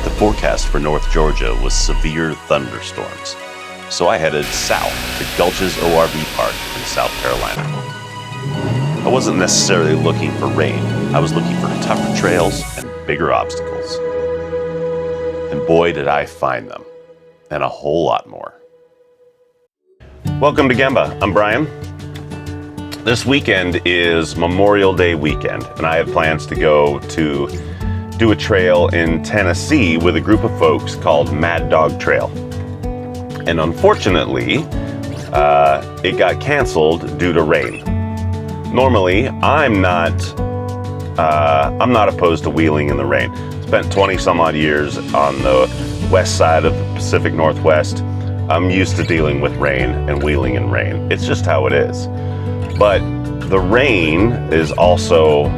The forecast for North Georgia was severe thunderstorms, so I headed south to Gulches ORV Park in South Carolina. I wasn't necessarily looking for rain. I was looking for tougher trails and bigger obstacles. And boy, did I find them, and a whole lot more. Welcome to Gemba. I'm Brian. This weekend is Memorial Day weekend, and I have plans to go to do a trail in Tennessee with a group of folks called Mad Dog Trail. And unfortunately, it got canceled due to rain. Normally, I'm not opposed to wheeling in the rain. Spent 20 some odd years on the west side of the Pacific Northwest. I'm used to dealing with rain and wheeling in rain. It's just how it is. But the rain is also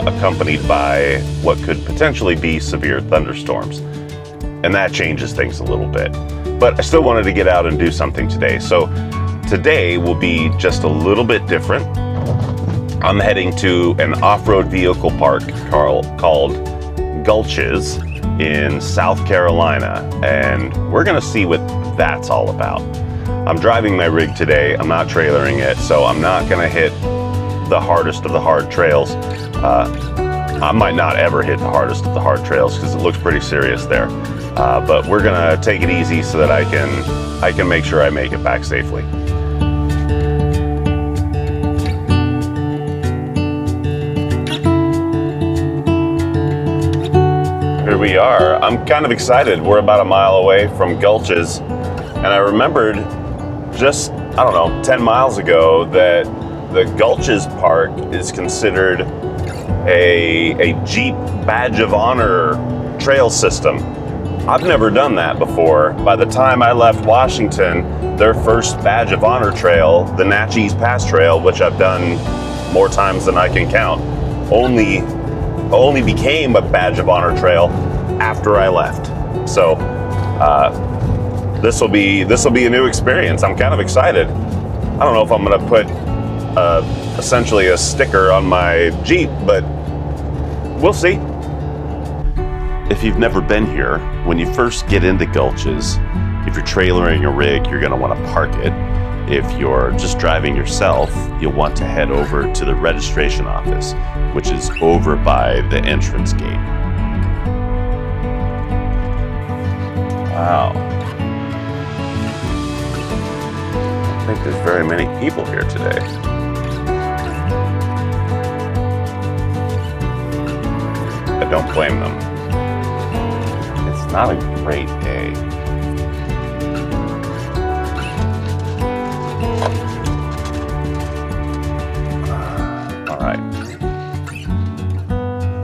accompanied by what could potentially be severe thunderstorms. And that changes things a little bit. But I still wanted to get out and do something today. So today will be just a little bit different. I'm heading to an off-road vehicle park called Gulches in South Carolina. And we're gonna see what that's all about. I'm driving my rig today. I'm not trailering it, so I'm not gonna hit the hardest of the hard trails. I might not ever hit the hardest of the hard trails because it looks pretty serious there. But we're gonna take it easy so that I can make sure I make it back safely. Here we are. I'm kind of excited. We're about a mile away from Gulches, and I remembered just, 10 miles ago that the Gulches Park is considered a Jeep badge of honor trail system. I've never done that before. By the time I left Washington, their first badge of honor trail, the Natchez Pass Trail, which I've done more times than I can count, only became a badge of honor trail after I left. So this will be a new experience. I'm kind of excited. I don't know if I'm gonna put essentially a sticker on my Jeep, but we'll see. If you've never been here, when you first get into Gulches, if you're trailering a rig, you're gonna wanna park it. If you're just driving yourself, you'll want to head over to the registration office, which is over by the entrance gate. Wow. I don't think there's very many people here today. I don't blame them. It's not a great day. All right.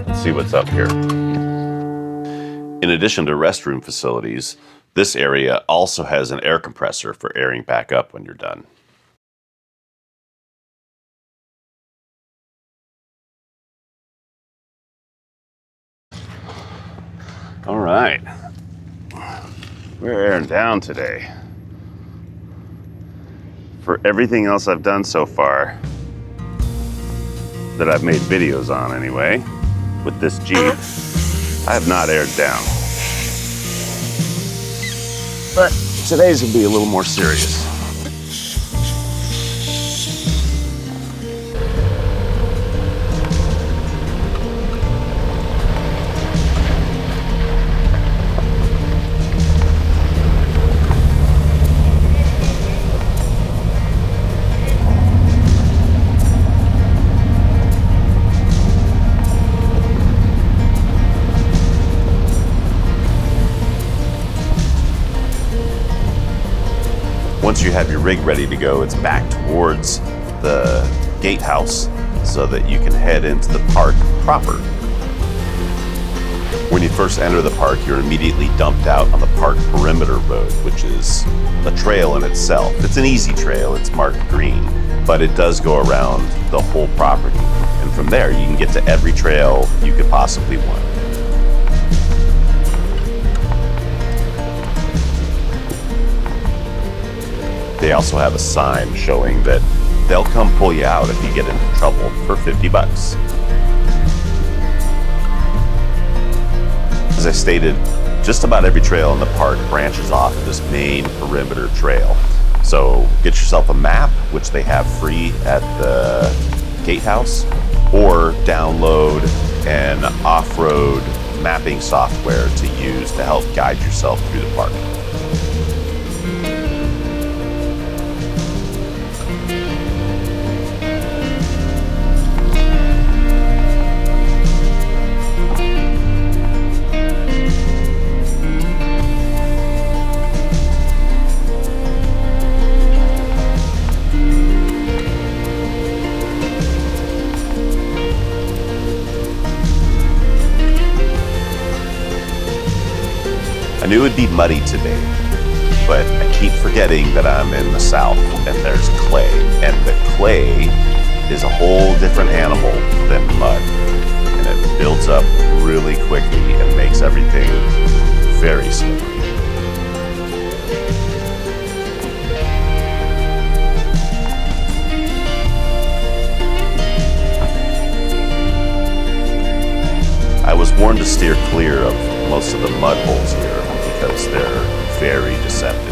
Let's see what's up here. In addition to restroom facilities, this area also has an air compressor for airing back up when you're done. All right, we're airing down today. For everything else I've done so far, that I've made videos on anyway, with this Jeep, I have not aired down. But today's will be a little more serious. Once you have your rig ready to go, it's back towards the gatehouse so that you can head into the park proper. When you first enter the park, you're immediately dumped out on the park perimeter road, which is a trail in itself. It's an easy trail, it's marked green, but it does go around the whole property. And from there, you can get to every trail you could possibly want. They also have a sign showing that they'll come pull you out if you get into trouble for 50 bucks. As I stated, just about every trail in the park branches off of this main perimeter trail. So get yourself a map, which they have free at the gatehouse, or download an off-road mapping software to use to help guide yourself through the park. I knew it would be muddy today, but I keep forgetting that I'm in the south and there's clay, and the clay is a whole different animal than mud, and it builds up really quickly and makes everything very slippery. I was warned to steer clear of most of the mud holes here because they're very deceptive.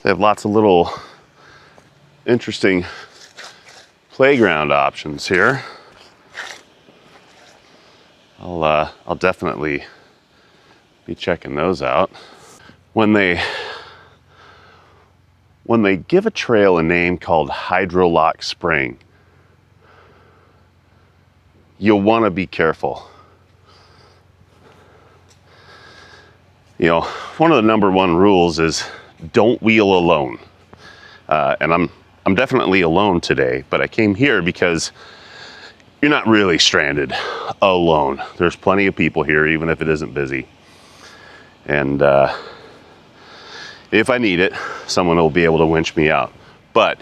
They have lots of little interesting playground options here. I'll definitely be checking those out. When they give a trail a name called Hydrolock Spring, you'll want to be careful. You know, one of the #1 rules is don't wheel alone. And I'm definitely alone today, but I came here because you're not really stranded alone. There's plenty of people here, even if it isn't busy. And if I need it, someone will be able to winch me out. But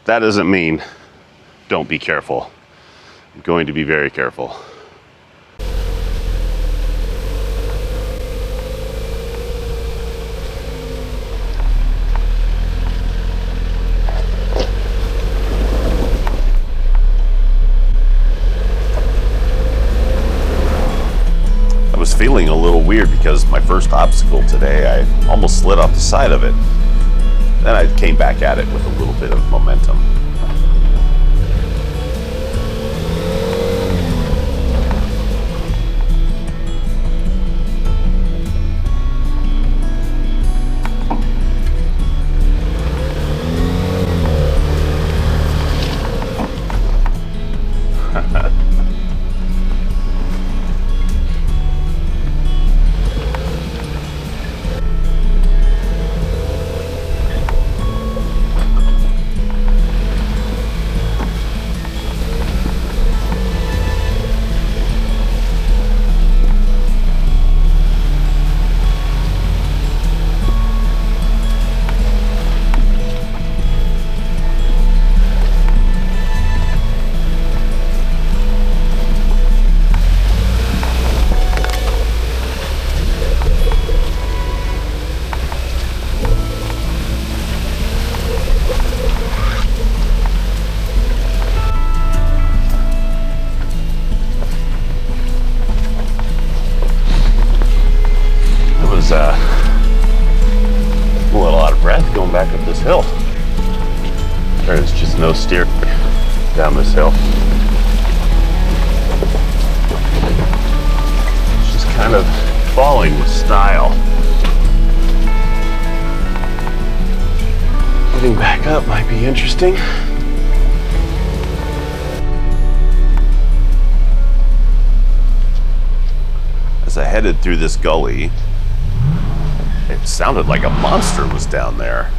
that doesn't mean don't be careful. I'm going to be very careful. Feeling a little weird because my first obstacle today, I almost slid off the side of it. Then I came back at it with a little bit of momentum. I'm a little out of breath going back up this hill. There's just no steer down this hill. It's just kind of falling with style. Getting back up might be interesting. As I headed through this gully, it sounded like a monster was down there.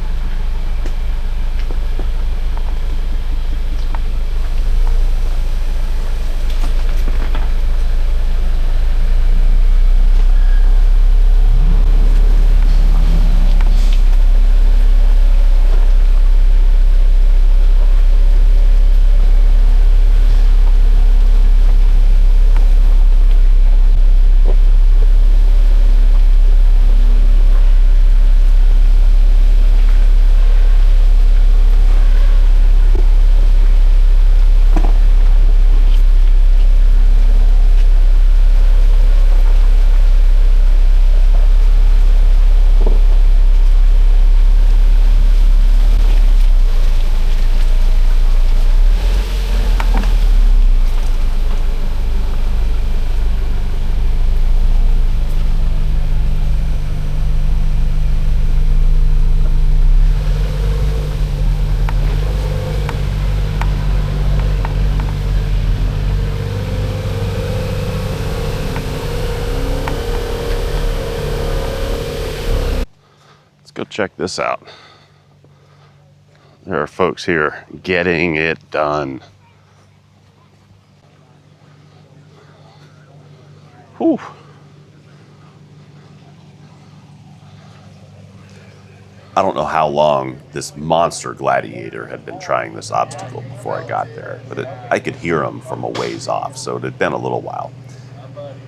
check this out. There are folks here getting it done. Whew. I don't know how long this monster gladiator had been trying this obstacle before I got there, but I could hear him from a ways off, so it had been a little while.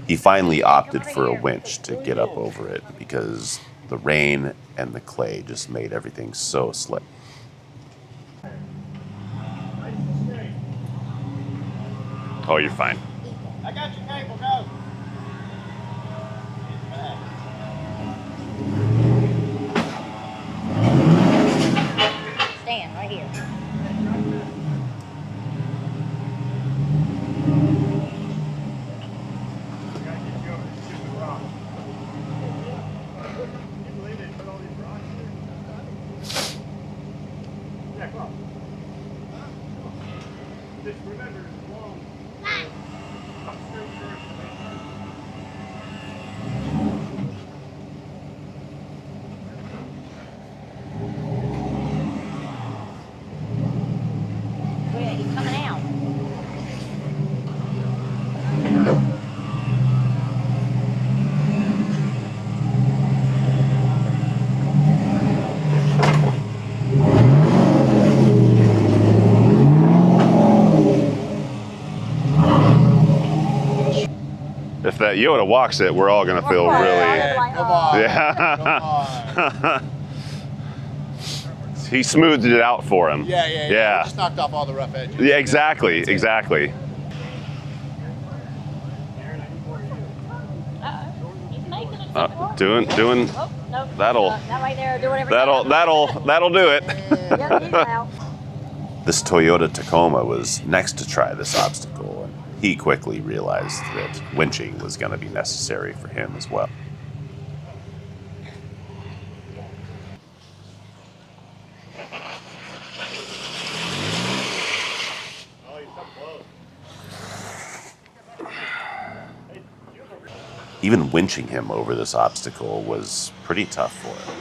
He finally opted for a winch to get up over it because the rain and the clay just made everything so slick. Oh, you're fine. I got your cable, go. Stand right here. Just remember, it's long. Yeah, he's coming out. If that Yoda walks it, we're all gonna feel really. Come on. Yeah. He smoothed it out for him. Yeah. We just knocked off all the rough edges. Yeah, exactly. He's making it. Doing. Oh, nope. That'll. That right there. Do whatever. That'll do it. Yep, he's out. This Toyota Tacoma was next to try this obstacle, and he quickly realized that winching was going to be necessary for him as well. Even winching him over this obstacle was pretty tough for him.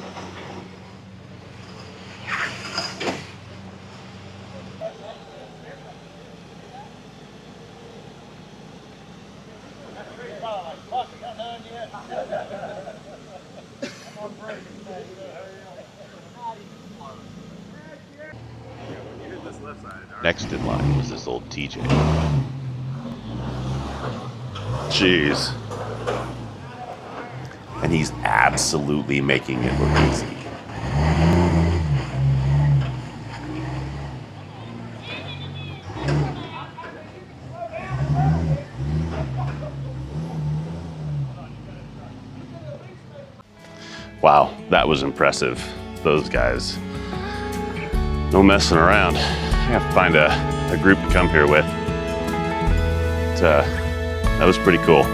Next in line was this old TJ. Jeez. And he's absolutely making it look easy. Wow, that was impressive. Those guys. No messing around. I have to find a group to come here with. That was pretty cool.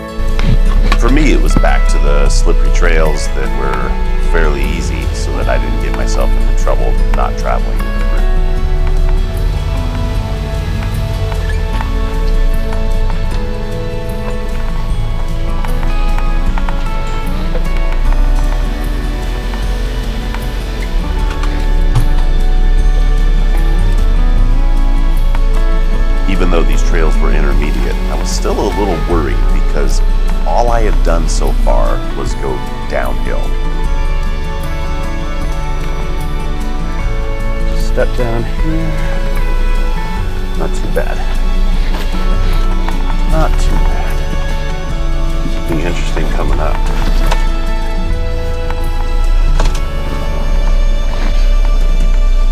For me, it was back to the slippery trails that were fairly easy so that I didn't get myself into trouble not traveling with the group. Even though these trails were intermediate, I was still a little worried because all I had done so far was go downhill. Just step down here. Not too bad. Not too bad. Something interesting coming up.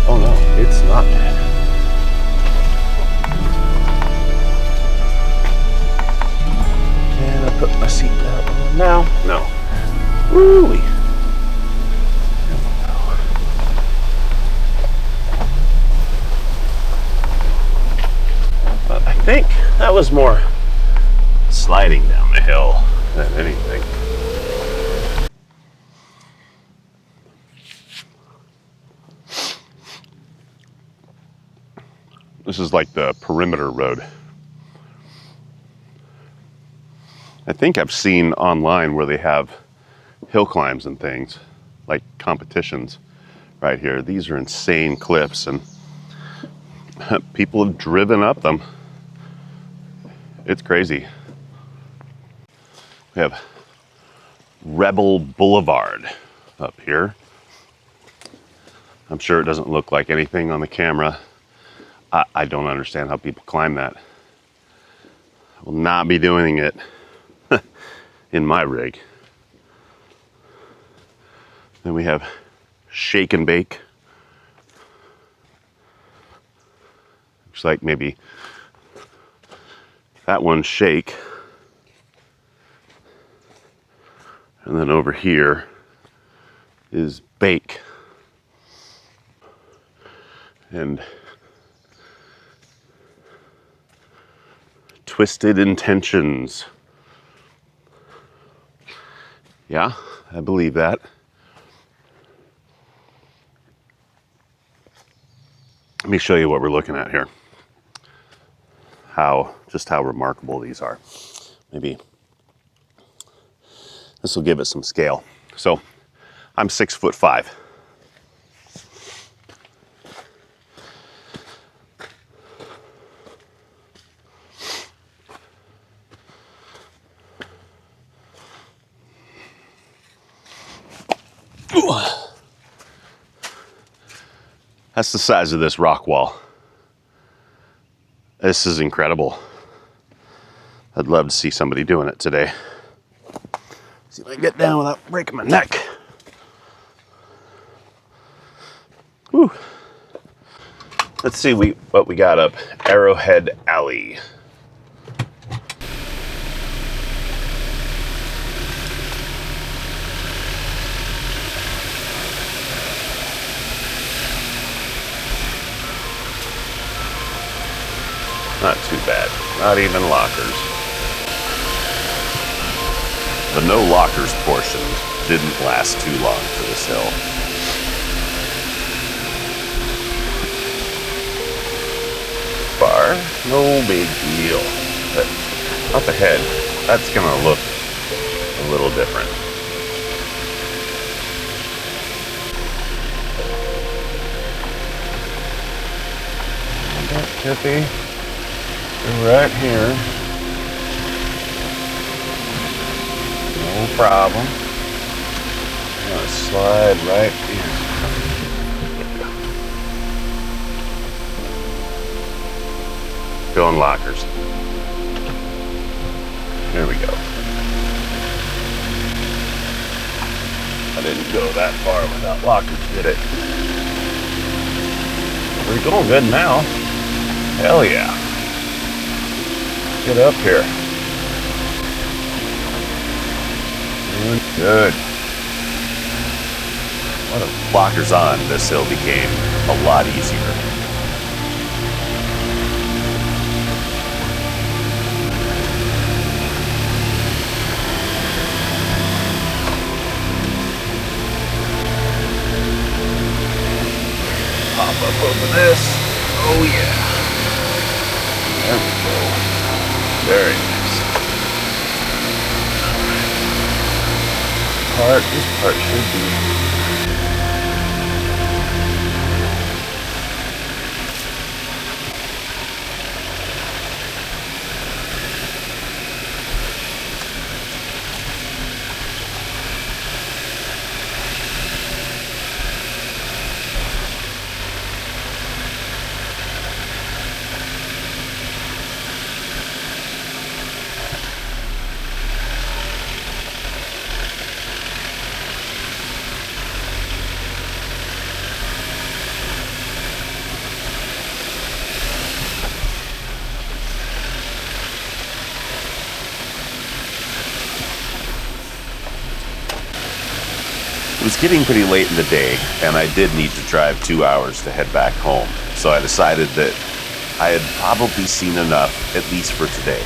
Oh no, it's not bad. Put my seatbelt on now. No. Woo-wee. But I think that was more sliding down the hill than anything. This is like the perimeter road. I think I've seen online where they have hill climbs and things, like competitions. right here. These are insane cliffs, and people have driven up them. It's crazy. We have Rebel Boulevard up here. I'm sure it doesn't look like anything on the camera. I don't understand how people climb that. I will not be doing it in my rig. Then we have Shake and Bake. Looks like maybe that one's Shake. And then over here is Bake. And Twisted Intentions. Yeah, I believe that. Let me show you what we're looking at here. Just how remarkable these are. Maybe this will give it some scale. So I'm 6'5". That's the size of this rock wall. This is incredible. I'd love to see somebody doing it today. See if I can get down without breaking my neck. Whew. Let's see what we got up Arrowhead Alley. Not too bad, not even lockers. The no lockers portion didn't last too long for this hill. Bar, no big deal. But up ahead, that's gonna look a little different. Tippy. Right here. No problem. I'm gonna slide right here. Going lockers. There we go. I didn't go that far without lockers, did it? We're going good now. Hell yeah. Get up here. Doing good. One of the blockers on, this hill became a lot easier. Pop up over this. Oh yeah. There we go. Very nice. This part should be. It was getting pretty late in the day, and I did need to drive 2 hours to head back home. So I decided that I had probably seen enough, at least for today.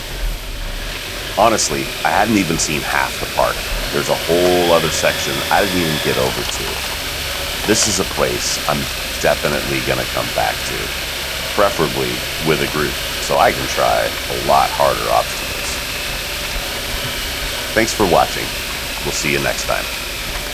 Honestly, I hadn't even seen half the park. There's a whole other section I didn't even get over to. This is a place I'm definitely gonna come back to, preferably with a group, so I can try a lot harder obstacles. Thanks for watching. We'll see you next time.